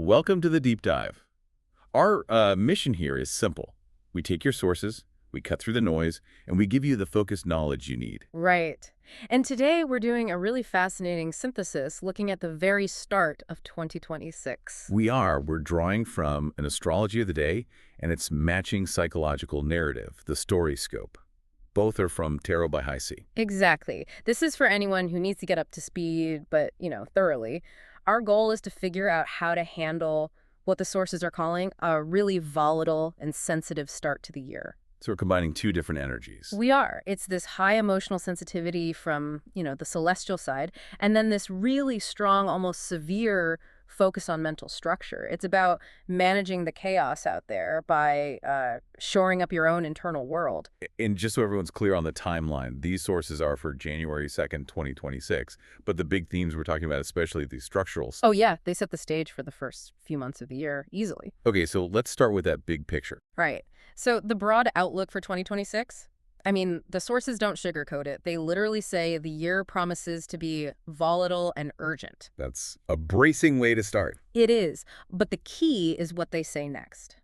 Welcome to the deep dive. Our mission here is simple. We take your sources, we cut through the noise, and we give you the focused knowledge you need. Right. And today we're doing a really fascinating synthesis looking at the very start of 2026. We're drawing from an astrology of the day and its matching psychological narrative, the StoryScope. Both are from Tarot by High C. Exactly. This is for anyone who needs to get up to speed, but, thoroughly. Our goal is to figure out how to handle what the sources are calling a really volatile and sensitive start to the year. So we're combining two different energies. We are. It's this high emotional sensitivity from, the celestial side, and then this really strong, almost severe focus on mental structure. It's about managing the chaos out there by shoring up your own internal world. And just so everyone's clear on the timeline, these sources are for January 2nd, 2026, but the big themes we're talking about, especially the structurals. Oh, yeah. They set the stage for the first few months of the year easily. Okay, so let's start with that big picture. Right. So the broad outlook for 2026, the sources don't sugarcoat it. They literally say the year promises to be volatile and urgent. That's a bracing way to start. It is. But the key is what they say next.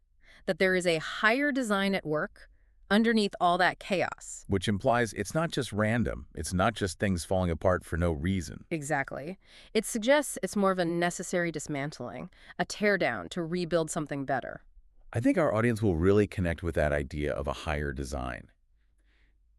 That there is a higher design at work underneath all that chaos. Which implies it's not just random. It's not just things falling apart for no reason. Exactly. It suggests it's more of a necessary dismantling, a teardown to rebuild something better. I think our audience will really connect with that idea of a higher design.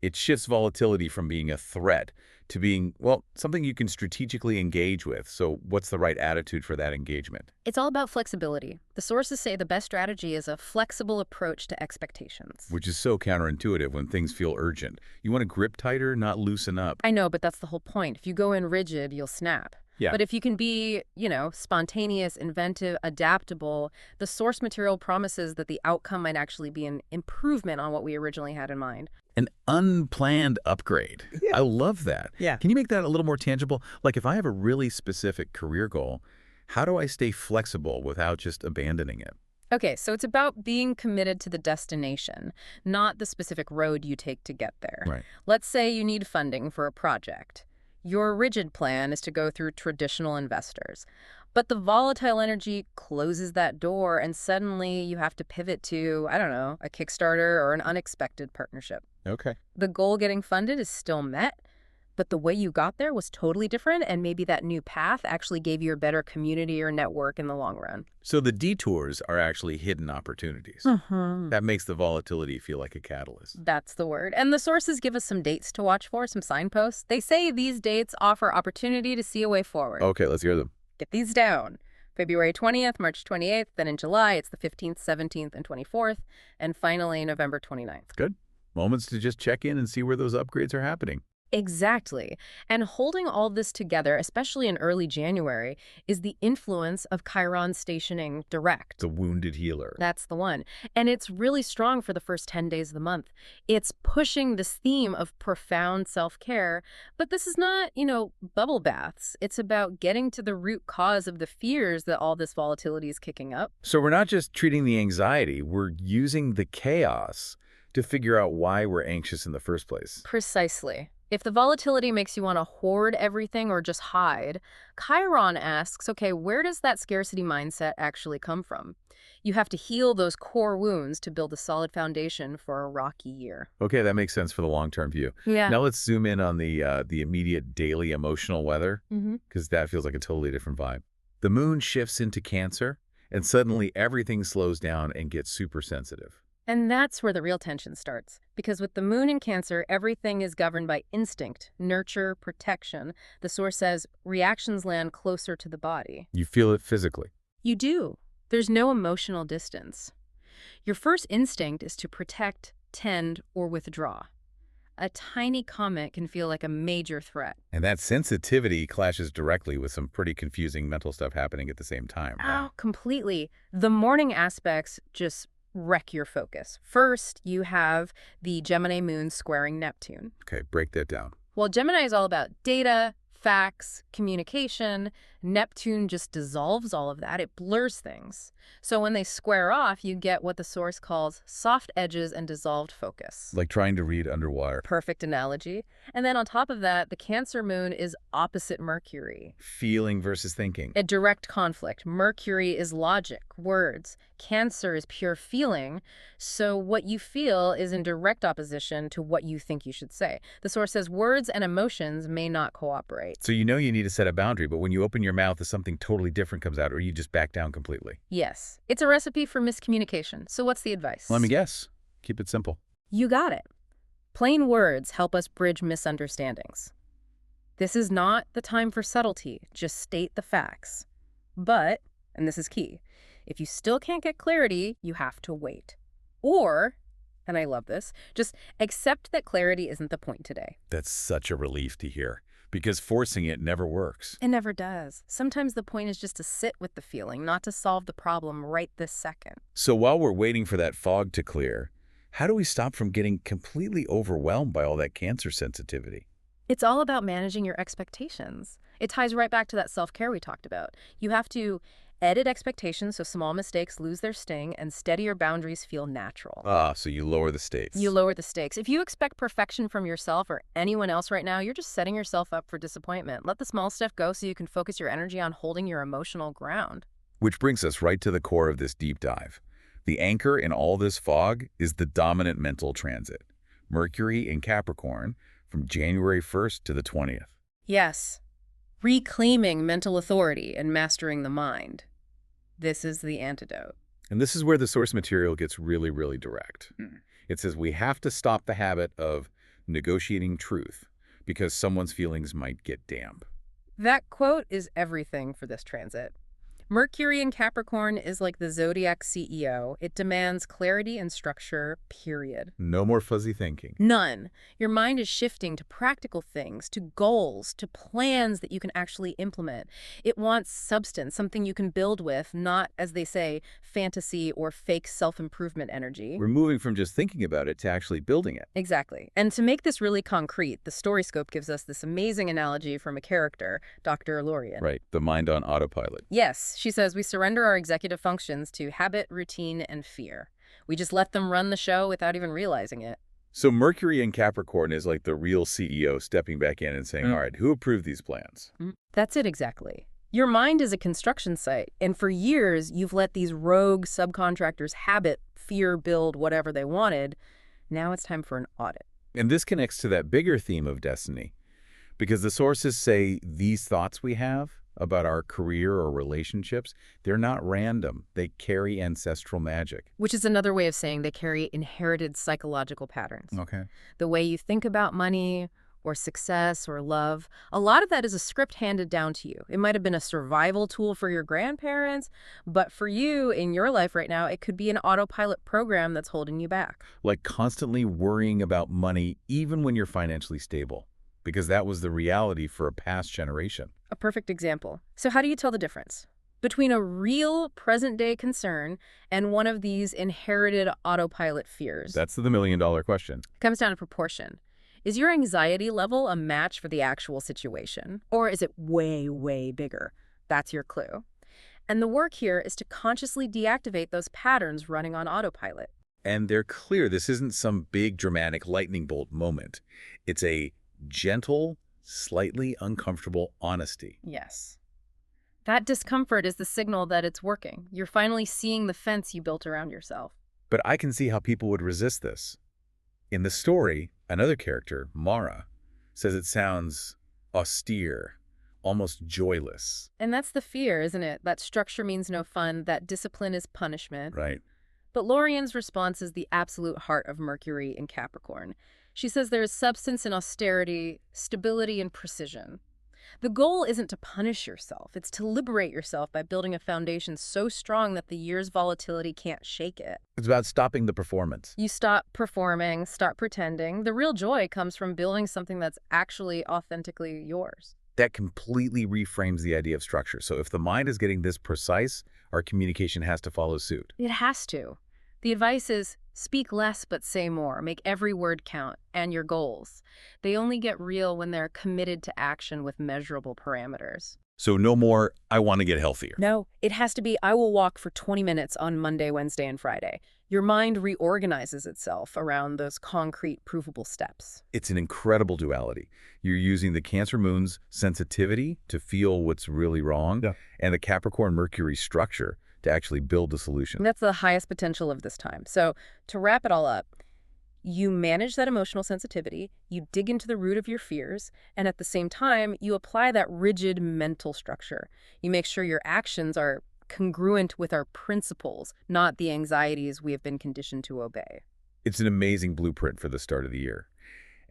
It shifts volatility from being a threat to being, well, something you can strategically engage with. So what's the right attitude for that engagement? It's all about flexibility. The sources say the best strategy is a flexible approach to expectations. Which is so counterintuitive when things feel urgent. You want to grip tighter, not loosen up. I know, but that's the whole point. If you go in rigid, you'll snap. Yeah. But if you can be, spontaneous, inventive, adaptable, the source material promises that the outcome might actually be an improvement on what we originally had in mind. An unplanned upgrade. Yeah. I love that. Yeah. Can you make that a little more tangible? Like if I have a really specific career goal, how do I stay flexible without just abandoning it? Okay, so it's about being committed to the destination, not the specific road you take to get there. Right. Let's say you need funding for a project. Your rigid plan is to go through traditional investors. But the volatile energy closes that door and suddenly you have to pivot to, a Kickstarter or an unexpected partnership. Okay. The goal getting funded is still met, but the way you got there was totally different, and maybe that new path actually gave you a better community or network in the long run. So the detours are actually hidden opportunities. That makes the volatility feel like a catalyst. That's the word. And the sources give us some dates to watch for, some signposts. They say these dates offer opportunity to see a way forward. Okay, let's hear them. Get these down. February 20th, March 28th, then in July, it's the 15th, 17th, and 24th, and finally November 29th. Good. Moments to just check in and see where those upgrades are happening. Exactly. And holding all this together, especially in early January, is the influence of Chiron stationing direct. The wounded healer. That's the one. And it's really strong for the first 10 days of the month. It's pushing this theme of profound self-care, but this is not, bubble baths. It's about getting to the root cause of the fears that all this volatility is kicking up. So we're not just treating the anxiety, we're using the chaos to figure out why we're anxious in the first place. Precisely. If the volatility makes you want to hoard everything or just hide, Chiron asks, okay, where does that scarcity mindset actually come from? You have to heal those core wounds to build a solid foundation for a rocky year. Okay, that makes sense for the long-term view. Yeah. Now let's zoom in on the immediate daily emotional weather, because that feels like a totally different vibe. The moon shifts into Cancer, and suddenly everything slows down and gets super sensitive. And that's where the real tension starts. Because with the moon in Cancer, everything is governed by instinct, nurture, protection. The source says reactions land closer to the body. You feel it physically. You do. There's no emotional distance. Your first instinct is to protect, tend, or withdraw. A tiny comment can feel like a major threat. And that sensitivity clashes directly with some pretty confusing mental stuff happening at the same time. Oh, completely. The morning aspects just wreck your focus. First, you have the Gemini moon squaring Neptune. Okay, break that down. Well, Gemini is all about data, facts, communication, Neptune just dissolves all of that. It blurs things. So when they square off, you get what the source calls soft edges and dissolved focus. Like trying to read underwire. Perfect analogy. And then on top of that, the Cancer moon is opposite Mercury. Feeling versus thinking. A direct conflict. Mercury is logic, words. Cancer is pure feeling. So what you feel is in direct opposition to what you think you should say. The source says words and emotions may not cooperate. So you know you need to set a boundary, but when you open your mouth, something totally different comes out, or you just back down completely. Yes. It's a recipe for miscommunication. So what's the advice? Let me guess. Keep it simple. You got it. Plain words help us bridge misunderstandings. This is not the time for subtlety. Just state the facts. But, and this is key, if you still can't get clarity, you have to wait. Or, and I love this, just accept that clarity isn't the point today. That's such a relief to hear, because forcing it never works. It never does. Sometimes the point is just to sit with the feeling, not to solve the problem right this second. So while we're waiting for that fog to clear, how do we stop from getting completely overwhelmed by all that Cancer sensitivity? It's all about managing your expectations. It ties right back to that self-care we talked about. You have to edit expectations so small mistakes lose their sting and steadier boundaries feel natural. So you lower the stakes. You lower the stakes. If you expect perfection from yourself or anyone else right now, you're just setting yourself up for disappointment. Let the small stuff go so you can focus your energy on holding your emotional ground. Which brings us right to the core of this deep dive. The anchor in all this fog is the dominant mental transit, Mercury in Capricorn, from January 1st to the 20th. Yes. Reclaiming mental authority and mastering the mind. This is the antidote. And this is where the source material gets really, really direct. It says we have to stop the habit of negotiating truth because someone's feelings might get damp. That quote is everything for this transit. Mercury in Capricorn is like the zodiac CEO. It demands clarity and structure, period. No more fuzzy thinking. None. Your mind is shifting to practical things, to goals, to plans that you can actually implement. It wants substance, something you can build with, not, as they say, fantasy or fake self-improvement energy. We're moving from just thinking about it to actually building it. Exactly. And to make this really concrete, the StoryScope gives us this amazing analogy from a character, Dr. Lorian. Right, the mind on autopilot. Yes, she says we surrender our executive functions to habit, routine, and fear. We just let them run the show without even realizing it. So Mercury in Capricorn is like the real CEO stepping back in and saying, all right, who approved these plans? That's it exactly. Your mind is a construction site, and for years you've let these rogue subcontractors habit, fear, build whatever they wanted. Now it's time for an audit. And this connects to that bigger theme of destiny, because the sources say these thoughts we have about our career or relationships, they're not random. They carry ancestral magic. Which is another way of saying they carry inherited psychological patterns. Okay. The way you think about money or success or love, a lot of that is a script handed down to you. It might have been a survival tool for your grandparents, but for you in your life right now, it could be an autopilot program that's holding you back. Like constantly worrying about money even when you're financially stable, because that was the reality for a past generation. A perfect example. So how do you tell the difference between a real present-day concern and one of these inherited autopilot fears? That's the million-dollar question. It comes down to proportion. Is your anxiety level a match for the actual situation? Or is it way, way bigger? That's your clue. And the work here is to consciously deactivate those patterns running on autopilot. And they're clear. This isn't some big dramatic lightning bolt moment. It's a gentle, slightly uncomfortable honesty. Yes. That discomfort is the signal that it's working. You're finally seeing the fence you built around yourself. But I can see how people would resist this. In the story, another character, Mara, says it sounds austere, almost joyless. And that's the fear, isn't it? That structure means no fun, that discipline is punishment. Right. But Lorian's response is the absolute heart of Mercury in Capricorn. She says there is substance in austerity, stability, and precision. The goal isn't to punish yourself. It's to liberate yourself by building a foundation so strong that the year's volatility can't shake it. It's about stopping the performance. You stop performing, start pretending. The real joy comes from building something that's actually authentically yours. That completely reframes the idea of structure. So if the mind is getting this precise, our communication has to follow suit. It has to. The advice is speak less but say more. Make every word count, and your goals. They only get real when they're committed to action with measurable parameters. So no more, I want to get healthier. No, it has to be, I will walk for 20 minutes on Monday, Wednesday, and Friday. Your mind reorganizes itself around those concrete, provable steps. It's an incredible duality. You're using the Cancer moon's sensitivity to feel what's really wrong, Yeah. and the Capricorn Mercury structure to actually build a solution. That's the highest potential of this time. So to wrap it all up, you manage that emotional sensitivity, you dig into the root of your fears, and at the same time, you apply that rigid mental structure. You make sure your actions are congruent with our principles, not the anxieties we have been conditioned to obey. It's an amazing blueprint for the start of the year.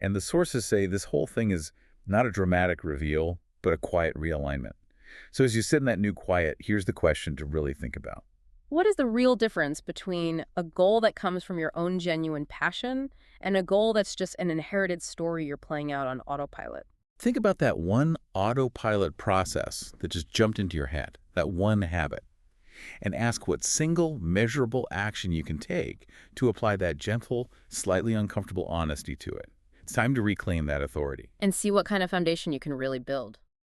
And the sources say this whole thing is not a dramatic reveal, but a quiet realignment. So as you sit in that new quiet, here's the question to really think about. What is the real difference between a goal that comes from your own genuine passion and a goal that's just an inherited story you're playing out on autopilot? Think about that one autopilot process that just jumped into your head, that one habit, and ask what single measurable action you can take to apply that gentle, slightly uncomfortable honesty to it. It's time to reclaim that authority. And see what kind of foundation you can really build.